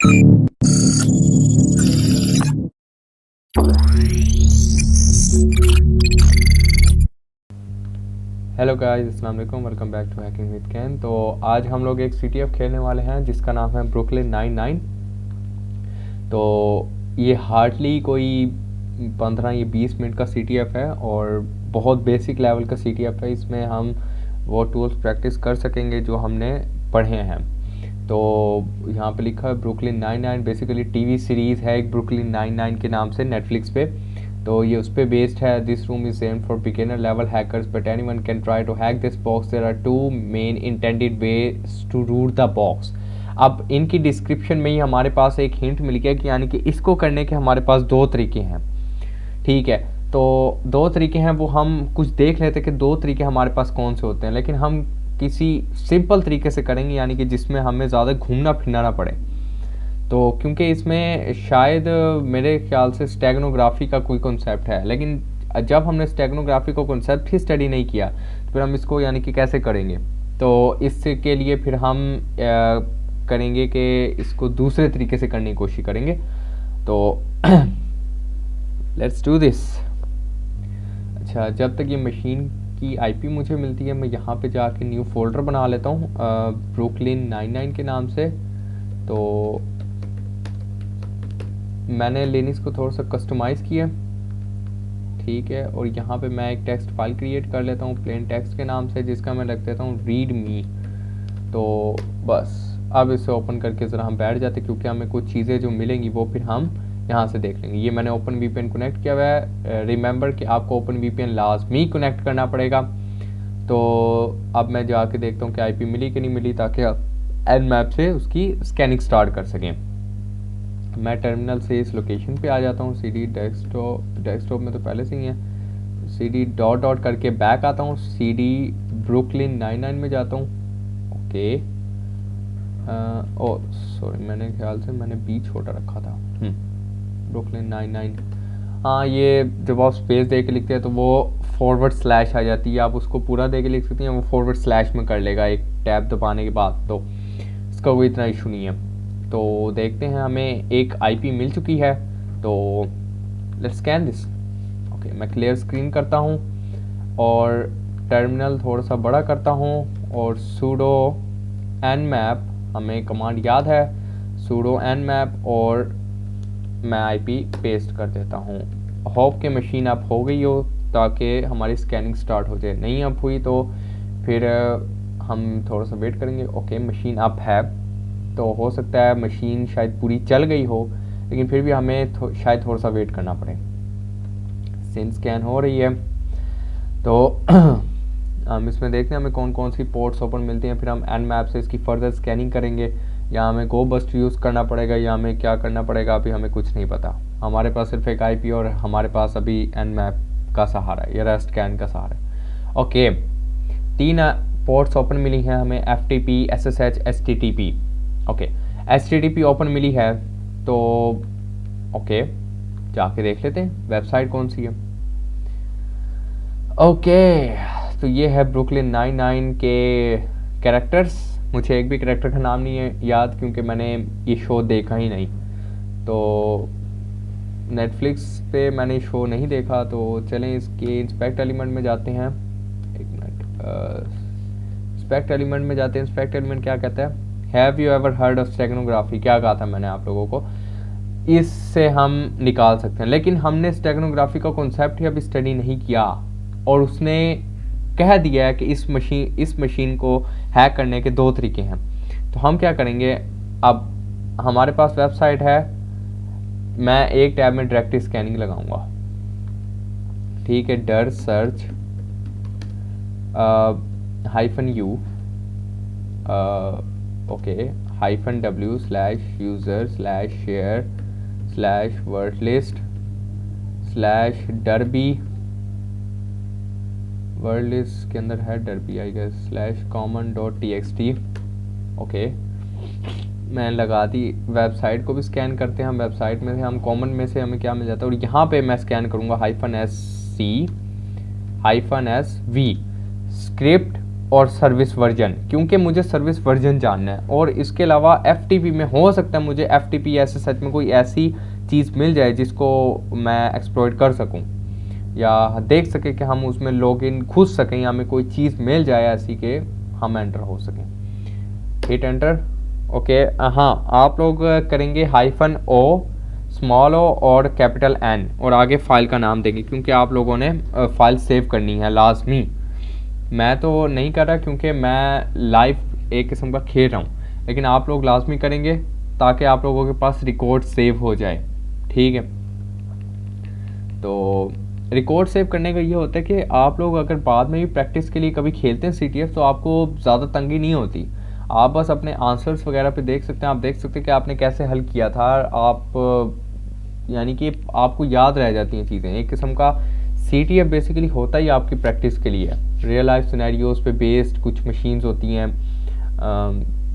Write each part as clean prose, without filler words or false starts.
Hello guys, अस्सलाम वालेकुम, welcome back to hacking with कैन। तो आज हम लोग एक सीटीएफ खेलने वाले हैं जिसका नाम है ब्रुकलिन 99। तो ये हार्डली कोई 15 या 20 मिनट का सीटीएफ है और बहुत बेसिक लेवल का सीटीएफ है। इसमें हम वो टूल्स प्रैक्टिस कर सकेंगे जो हमने पढ़े हैं। तो यहाँ पे लिखा है ब्रुकलिन 99, बेसिकली टीवी सीरीज़ है एक ब्रुकलिन 99 के नाम से नेटफ्लिक्स पे। तो ये उस पर बेस्ड है। This room is aimed for beginner level hackers but anyone can try to hack this box. There are two main intended ways to root the box. अब इनकी डिस्क्रिप्शन में ही हमारे पास एक हिंट मिल गया कि यानी कि इसको करने के हमारे पास दो तरीके हैं। ठीक है, तो दो तरीके हैं, वो हम कुछ देख लेते कि दो तरीके हमारे पास कौन से होते हैं, लेकिन हम किसी सिंपल तरीके से करेंगे यानी कि जिसमें हमें ज़्यादा घूमना फिरना ना पड़े। तो क्योंकि इसमें शायद मेरे ख्याल से स्टेगनोग्राफी का कोई कॉन्सेप्ट है, लेकिन जब हमने स्टेगनोग्राफी को कॉन्सेप्ट ही स्टडी नहीं किया तो फिर हम इसको यानी कि कैसे करेंगे। तो इसके लिए फिर हम करेंगे कि इसको दूसरे तरीके से करने की कोशिश करेंगे। तो लेट्स डू दिस। अच्छा, जब तक ये मशीन की आईपी मुझे मिलती है मैं यहाँ पे जाके न्यू फोल्डर बना लेता हूँ ब्रुकलिन 99 के नाम से। तो मैंने लिनक्स को थोड़ा सा कस्टमाइज़ किया, ठीक है, और यहाँ पे मैं एक टेक्स्ट फाइल क्रिएट कर लेता हूँ प्लेन टेक्स्ट के नाम से, जिसका मैं रख देता हूँ रीड मी। तो बस अब इसे ओपन करके ज़रा हम बैठ जाते, क्योंकि हमें कुछ चीज़ें जो मिलेंगी वो फिर हम यहाँ से देख लेंगे। ये मैंने ओपन वीपीएन कनेक्ट किया हुआ है। रिमेंबर कि आपको ओपन वीपीएन लाजमी कनेक्ट करना पड़ेगा। तो अब मैं जाके देखता हूँ कि आईपी मिली कि नहीं मिली, ताकि आप एनमैप से उसकी स्कैनिंग स्टार्ट कर सकें। मैं टर्मिनल से इस लोकेशन पे आ जाता हूँ। CD डेस्कटॉप में तो पहले से ही है। CD डॉट डॉट करके बैक आता हूँ, CD ब्रुकलिन 99 में जाता हूँ। ओके, ओ सॉरी, मैंने ख्याल से मैंने बी छोटा रखा था। ब्रुकलिन 99। हाँ, ये जब आप स्पेस दे के लिखते हैं तो वो फॉरवर्ड स्लैश आ जाती है। आप उसको पूरा दे के लिख सकते हैं, वो फॉरवर्ड स्लैश में कर लेगा एक टैब दबाने के बाद। तो इसका कोई इतना इशू नहीं है। तो देखते हैं, हमें एक आईपी मिल चुकी है। तो लेट्स स्कैन दिस। ओके, मैं क्लियर स्क्रीन करता हूँ और टर्मिनल थोड़ा सा बड़ा करता हूँ और sudo nmap, हमें कमांड याद है, sudo nmap, और मैं आईपी पेस्ट कर देता हूँ। होप के मशीन अप हो गई हो ताकि हमारी स्कैनिंग स्टार्ट हो जाए। नहीं अप हुई तो फिर हम थोड़ा सा वेट करेंगे। ओके, मशीन अप है, तो हो सकता है मशीन शायद पूरी चल गई हो, लेकिन फिर भी हमें शायद थोड़ा सा वेट करना पड़े। सिम स्कैन हो रही है, तो हम इसमें देखते हैं हमें कौन कौन सी पोर्ट्स ओपन मिलती हैं। फिर हम nmap से इसकी फर्दर स्कैनिंग करेंगे, या हमें गो बस्ट यूज़ करना पड़ेगा, या हमें क्या करना पड़ेगा अभी हमें कुछ नहीं पता। हमारे पास सिर्फ एक आईपी और हमारे पास अभी nmap का सहारा है या रेस्ट कैन का सहारा है। ओके, 3 पोर्ट्स ओपन मिली हैं हमें, FTP, SSH, HTTP। Okay, HTTP open मिली है, तो ओके जाके देख लेते हैं वेबसाइट कौन सी है। ओके, तो ये है ब्रुकलिन 99 के कैरेक्टर्स। मुझे एक भी कैरेक्टर का नाम नहीं है याद, क्योंकि मैंने ये शो देखा ही नहीं। तो नेटफ्लिक्स पे मैंने शो नहीं देखा। तो चलें इसके इंस्पेक्ट एलिमेंट में जाते हैं। एक मिनट, इंस्पेक्ट एलिमेंट में जाते हैं। इंस्पेक्ट एलिमेंट क्या कहता है, have you ever heard of steganography, क्या कहा था मैंने आप लोगों को, इससे हम निकाल सकते हैं। लेकिन हमने स्टेगनोग्राफी का कॉन्सेप्ट ही अभी स्टडी नहीं किया, और उसने कह दिया है कि इस मशीन को हैक करने के दो तरीके हैं। तो हम क्या करेंगे, अब हमारे पास वेबसाइट है, मैं एक टैब में डायरेक्टली स्कैनिंग लगाऊंगा। ठीक है, डर search -u okay -u/user/share/wordlist/derby, word list के अंदर है derby I guess, /common.txt। Okay, मैं लगा दी। वेबसाइट को भी स्कैन करते हैं हम। वेबसाइट में से हम कॉमन में से हमें क्या मिल जाता है, और यहाँ पे मैं स्कैन करूँगा -sc -sv स्क्रिप्ट और सर्विस वर्जन, क्योंकि मुझे सर्विस वर्जन जानना है। और इसके अलावा FTP में हो सकता है मुझे FTP SSH में कोई ऐसी चीज़ मिल जाए जिसको मैं एक्सप्लॉइट कर सकूं, या देख सके कि हम उसमें लॉगिन घुस सकें, या हमें कोई चीज़ मिल जाए ऐसी कि हम एंटर हो सकें। Hit enter. ओके, हाँ, आप लोग करेंगे -O, स्मॉल o और कैपिटल N, और आगे फाइल का नाम देंगे, क्योंकि आप लोगों ने फाइल सेव करनी है लाजमी। मैं तो नहीं कर रहा क्योंकि मैं लाइव एक किस्म का खेल रहा हूँ, लेकिन आप लोग लाजमी करेंगे ताकि आप लोगों के पास रिकॉर्ड सेव हो जाए। ठीक है, तो रिकॉर्ड सेव करने का ये होता है कि आप लोग अगर बाद में भी प्रैक्टिस के लिए कभी खेलते हैं CTF, तो आपको ज़्यादा तंगी नहीं होती। आप बस अपने आंसर्स वगैरह पे देख सकते हैं, आप देख सकते हैं कि आपने कैसे हल किया था। आप यानी कि आपको याद रह जाती हैं चीज़ें। एक किस्म का CTF बेसिकली होता ही आपकी प्रैक्टिस के लिए। रियल लाइफ सिनेरियोज पे बेस्ड कुछ मशीन्स होती हैं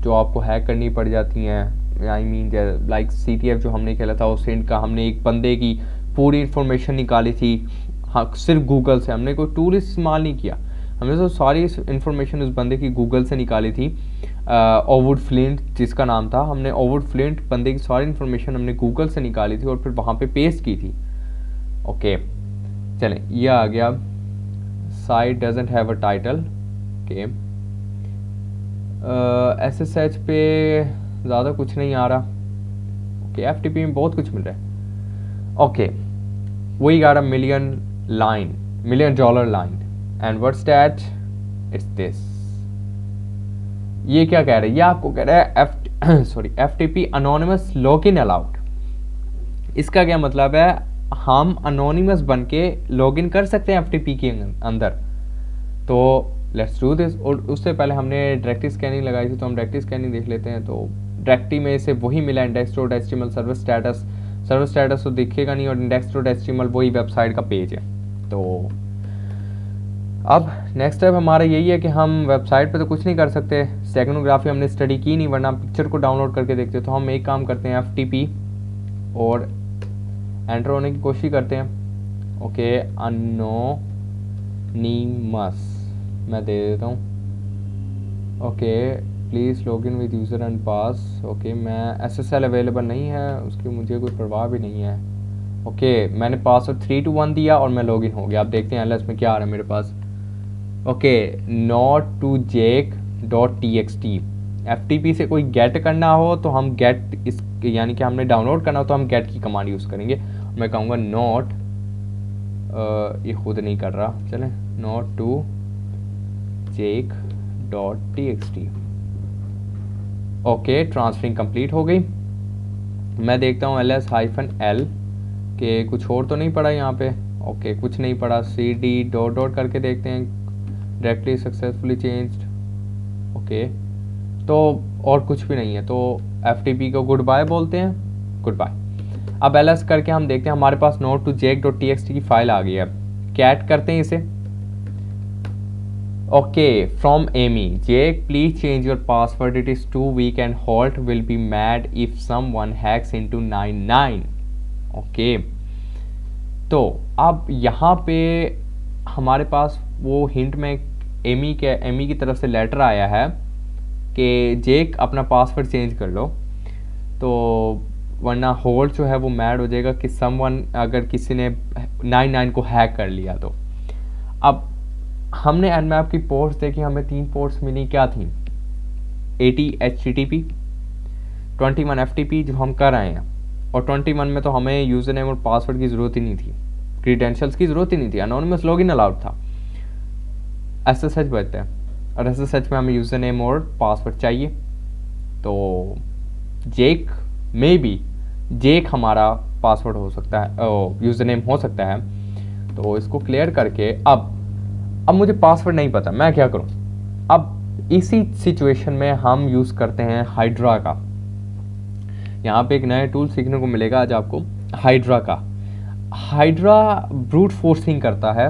जो आपको हैक करनी पड़ जाती हैं। आई मीन लाइक CTF जो हमने खेला था उस हिंट का, हमने एक बंदे की पूरी इन्फॉर्मेशन निकाली थी। हाँ, सिर्फ गूगल से, हमने कोई टूल इस्तेमाल नहीं किया, हमने तो सारी इन्फॉर्मेशन उस बंदे की गूगल से निकाली थी। ओवुड फ्लिंट जिसका नाम था, हमने ओवुड फ्लिंट बंदे की सारी इन्फॉर्मेशन हमने गूगल से निकाली थी और फिर वहाँ पे पेस्ट की थी। ओके, चलें, ये आ गया site doesn't have a title. Okay, SSH पे ज़्यादा कुछ नहीं आ रहा। ओके, FTP में बहुत कुछ मिल रहा है। Okay, we got a $1 million line and what's that? It's this. ये क्या कह रहा है? ये आपको कह रहा है FTP anonymous login allowed। इसका क्या मतलब है? हम anonymous बन के लॉगिन कर सकते हैं FTP के अंदर। तो लेट्स डू दिस। और उससे पहले हमने डायरेक्टरी स्कैनिंग लगाई थी, तो हम डायरेक्टरी स्कैनिंग देख लेते हैं। तो डायरेक्टरी में से वही मिला index.html सर्वर स्टेटस तो दिखेगा नहीं, और index.html वही वेबसाइट का पेज है। तो अब नेक्स्ट स्टेप हमारा यही है कि हम वेबसाइट पे तो कुछ नहीं कर सकते, स्टेगनोग्राफी हमने स्टडी की नहीं, वरना पिक्चर को डाउनलोड करके देखते। तो हम एक काम करते हैं, FTP और एंटर होने की कोशिश करते हैं। ओके, अनोनिमस मैं दे देता हूँ। Okay, please login with user and pass. Okay, मैं SSL अवेलेबल नहीं है, उसकी मुझे कोई परवाह भी नहीं है। ओके, मैंने पासवर्ड 321 दिया और मैं लॉगिन हो गया। आप देखते हैं LS में क्या आ रहा है मेरे पास। Okay, not to jake.txt। FTP से कोई गेट करना हो तो हम गेट इस, यानी कि हमने डाउनलोड करना हो तो हम गेट की कमांड यूज़ करेंगे। मैं कहूँगा नॉट, ये खुद नहीं कर रहा, चलें, not to jake.txt। Okay, transferring complete हो गई। मैं देखता हूँ ls-l के कुछ और तो नहीं पड़ा यहाँ पे। ओके, कुछ नहीं पड़ा। cd ... करके देखते हैं, डायरेक्टली सक्सेसफुली चेंज्ड। ओके, तो और कुछ भी नहीं है, तो FTP को गुड बाय बोलते हैं, गुड बाय। अब ls करके हम देखते हैं, हमारे पास नोट टू jake.txt की फाइल आ गई है। कैट करते हैं इसे। Okay, from Amy, jake please change your password, it is too weak and Holt will be mad if someone hacks into 99। Okay, तो अब यहाँ पे हमारे पास वो हिंट में एमी की तरफ से लेटर आया है कि जेक अपना पासवर्ड चेंज कर लो, तो वरना होल्ड जो है वो मैड हो जाएगा कि समवन, अगर किसी ने 99 को हैक कर लिया तो। अब हमने nmap की पोर्ट्स देखी, हमें 3 पोर्ट्स मिली, क्या थी? 80 HTTP, 21 FTP जो हम कर रहे हैं, और 21 में तो हमें यूज़र नेम और पासवर्ड की ज़रूरत ही नहीं थी, क्रीडेंशियल्स की ज़रूरत ही नहीं थी, अनोनिमस लॉगिन अलाउड था। SSH बचता है, और SSH में हमें यूज़र नेम और पासवर्ड चाहिए। तो जेक में भी जेक हमारा पासवर्ड हो सकता है, यूज़र नेम हो सकता है। तो इसको क्लियर करके अब मुझे पासवर्ड नहीं पता, मैं क्या करूं? अब इसी सिचुएशन में हम यूज़ करते हैं हाइड्रा का। यहाँ पे एक नया टूल सीखने को मिलेगा आज आपको, हाइड्रा का। हाइड्रा ब्रूट फोर्सिंग करता है।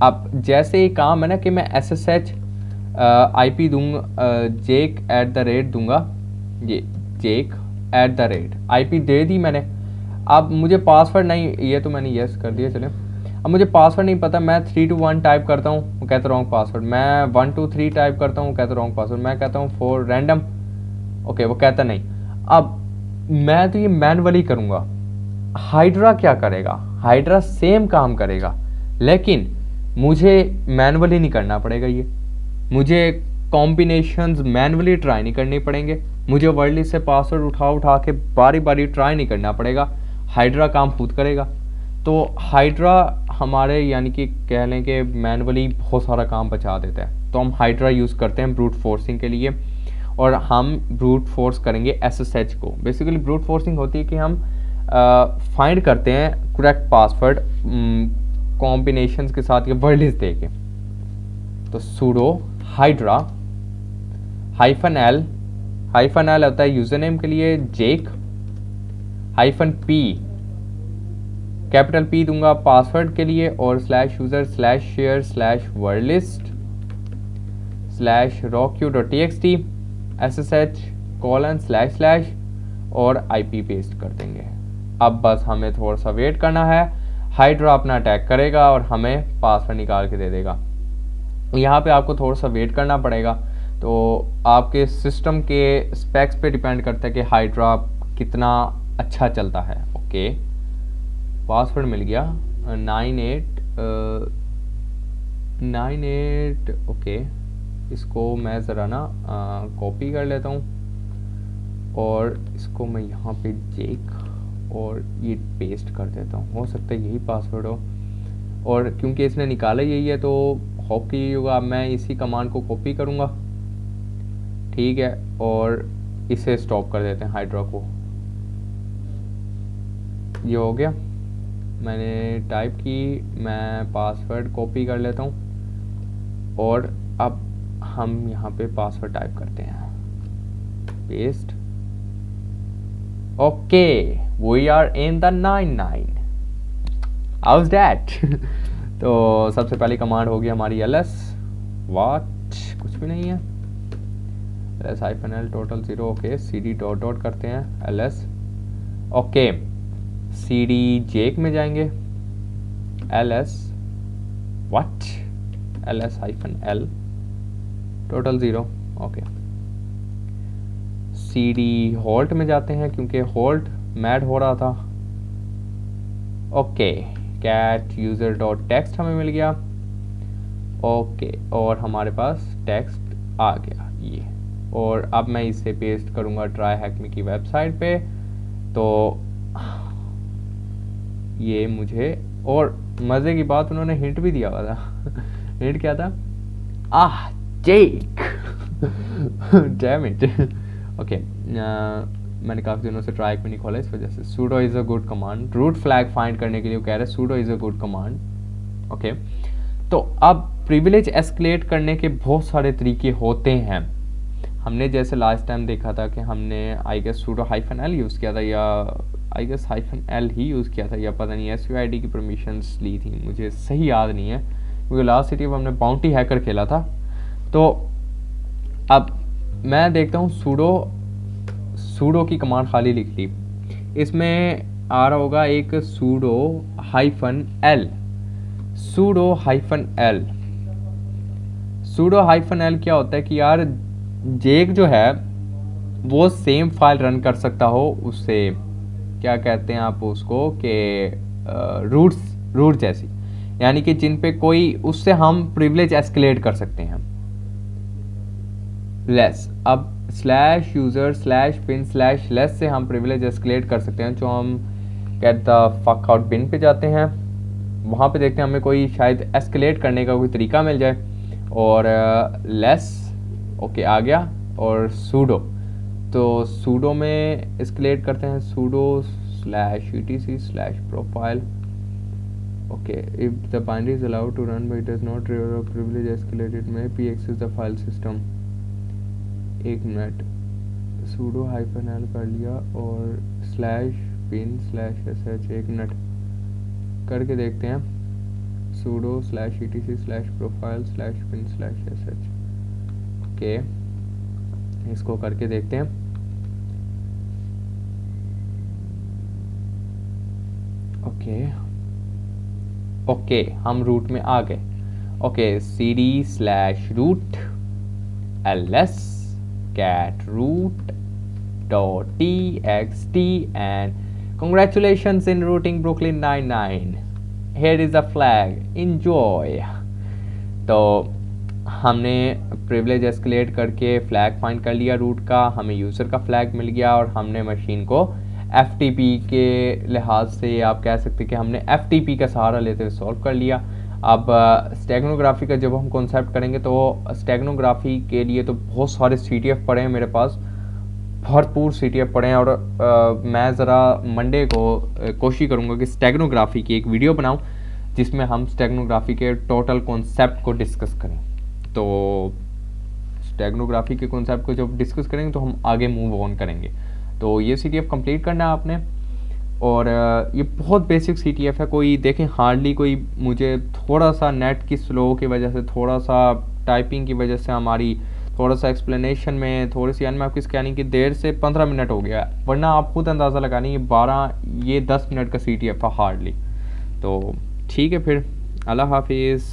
अब जैसे ये काम है ना कि मैं SSH IP दूंगा, jake@ दूंगा, ये jake@ IP दे दी मैंने। अब मुझे पासवर्ड नहीं, ये तो मैंने यस कर दिया, चले। अब मुझे पासवर्ड नहीं पता, मैं 3 to 1 टाइप करता हूँ, वो कहता रॉन्ग पासवर्ड, मैं 1 to 3 टाइप करता हूँ, कहता रॉन्ग पासवर्ड, मैं कहता हूँ 4 रैंडम, ओके वो कहता नहीं। अब मैं तो ये मैनुअली करूँगा, हाइड्रा क्या करेगा, हाइड्रा सेम काम करेगा, लेकिन मुझे मैनुअली नहीं करना पड़ेगा, ये मुझे कॉम्बिनेशंस मैनुअली ट्राई नहीं करने पड़ेंगे, मुझे वर्ड लिस्ट से पासवर्ड उठा उठा के बारी बारी ट्राई नहीं करना पड़ेगा, हाइड्रा काम खुद करेगा। तो हाइड्रा हमारे यानी कि कह लें कि मैनुअली बहुत सारा काम बचा देता है, तो हम हाइड्रा यूज़ करते हैं ब्रूट फोर्सिंग के लिए, और हम ब्रूट फोर्स करेंगे SSH को। बेसिकली ब्रूट फोर्सिंग होती है कि हम फाइंड करते हैं करेक्ट पासवर्ड कॉम्बिनेशंस के साथ, ये वर्ड लिस्ट दे के। तो सूडो हाइड्रा -L होता है यूजर नेम के लिए जेक, -P कैपिटल P दूंगा पासवर्ड के लिए, और /user/share/wordlist /rocq.txt SSH : और IP पेस्ट कर देंगे। अब बस हमें थोड़ा सा वेट करना है, हाइड्रा अपना अटैक करेगा और हमें पासवर्ड निकाल के दे देगा। यहाँ पे आपको थोड़ा सा वेट करना पड़ेगा, तो आपके सिस्टम के स्पेक्स पे डिपेंड करता है कि हाइड्रा कितना अच्छा चलता है। ओके पासवर्ड मिल गया 98 ओके, इसको मैं ज़रा ना कॉपी कर लेता हूँ और इसको मैं यहाँ पे जेक और ये पेस्ट कर देता हूँ, हो सकता है यही पासवर्ड हो, और क्योंकि इसने निकाला यही है तो होप कि होगा। मैं इसी कमांड को कॉपी करूँगा, ठीक है, और इसे स्टॉप कर देते हैं हाइड्रा को। ये हो गया, मैंने टाइप की, मैं पासवर्ड कॉपी कर लेता हूँ और अब हम यहाँ पे पासवर्ड टाइप करते हैं, paste. Okay we are in the 99। How's that? तो सबसे पहली कमांड होगी हमारी ls वाट, कुछ भी नहीं है, ls-l total 0। Okay cd dot करते हैं ls, ओके cd जेक में जाएंगे ls what ls-l total 0। Okay cd Holt में जाते हैं क्योंकि होल्ट मैड हो रहा था। Okay cat user dot text हमें मिल गया, ओके और हमारे पास टेक्स्ट आ गया ये, और अब मैं इसे पेस्ट करूंगा ट्राई हैकमी की वेबसाइट पे। तो ये मुझे, और मज़े की बात उन्होंने हिंट भी दिया हुआ था हिंट क्या था? जेक डैम इट। ओके मैंने काफ़ी दिनों से ट्राई भी नहीं खोला इस वजह से। Sudo is a good command, root flag find करने के लिए वो कह रहे हैं sudo is a good command. Okay तो अब प्रिविलेज एस्केलेट करने के बहुत सारे तरीके होते हैं। हमने जैसे लास्ट टाइम देखा था कि हमने I guess sudo -l use किया था, या आई गेस -l ही यूज़ किया था, या पता नहीं SUID की परमिशंस ली थी, मुझे सही याद नहीं है क्योंकि लास्ट सिटी में हमने बाउंटी हैकर खेला था। तो अब मैं देखता हूँ सूडो की कमांड खाली लिख ली, इसमें आ रहा होगा एक सूडो -l। सूडो -l क्या होता है कि यार जेक जो है वो सेम फाइल रन कर सकता हो, उससे क्या कहते हैं आप उसको कि रूट जैसी, यानी कि जिन पे कोई, उससे हम प्रिविलेज एस्केलेट कर सकते हैं लेस। अब /user/bin/less से हम प्रिविलेज एस्केलेट कर सकते हैं। जो हम गेट द फक आउट बिन पे जाते हैं, वहाँ पे देखते हैं हमें कोई शायद एस्केलेट करने का कोई तरीका मिल जाए, और लेस ओके आ गया, और सूडो, तो सूडो में एस्केलेट करते हैं sudo/etc/profile। Okay if the binary is allowed to run but does not river privilege escalated may be access the file system. एक मिनट, सूडो -l कर लिया और /bin/sh, एक मिनट करके देखते हैं, sudo/etc/profile/bin/sh। ओके इसको करके देखते हैं। ओके ओके हम रूट में आ गए। Okay cd/root ls cat root .txt and congratulations in rooting Brooklyn Nine-Nine. Here is the flag. Enjoy. तो हमने प्रिविलेज एस्केलेट करके फ्लैग फाइंड कर लिया रूट का, हमें यूज़र का फ्लैग मिल गया और हमने मशीन को FTP के लिहाज से आप कह सकते हैं कि हमने FTP का सहारा लेते हुए सॉल्व कर लिया। अब स्टेगनोग्राफी का जब हम कॉन्सेप्ट करेंगे तो स्टेगनोग्राफी के लिए तो बहुत सारे CTF पड़े हैं मेरे पास, भरपूर CTF पड़े हैं और मैं ज़रा मंडे को कोशिश करूँगा कि स्टेगनोग्राफी की एक वीडियो बनाऊँ जिसमें हम स्टेगनोग्राफी के टोटल कॉन्सेप्ट को डिस्कस करें। तो स्टेगनोग्राफी के कॉन्सेप्ट को जब डिस्कस करेंगे तो हम आगे मूव ऑन करेंगे। तो ये CTF कंप्लीट करना है आपने, और ये बहुत बेसिक CTF है। कोई देखें हार्डली कोई, मुझे थोड़ा सा नेट की स्लो की वजह से, थोड़ा सा टाइपिंग की वजह से, हमारी थोड़ा सा एक्सप्लेनेशन में थोड़ी सी अनमैप स्कैनिंग की देर से 15 मिनट हो गया, वरना आप खुद अंदाज़ा लगानी ये 10 मिनट का CTF है हार्डली। तो ठीक है फिर, अल्लाह हाफिज़।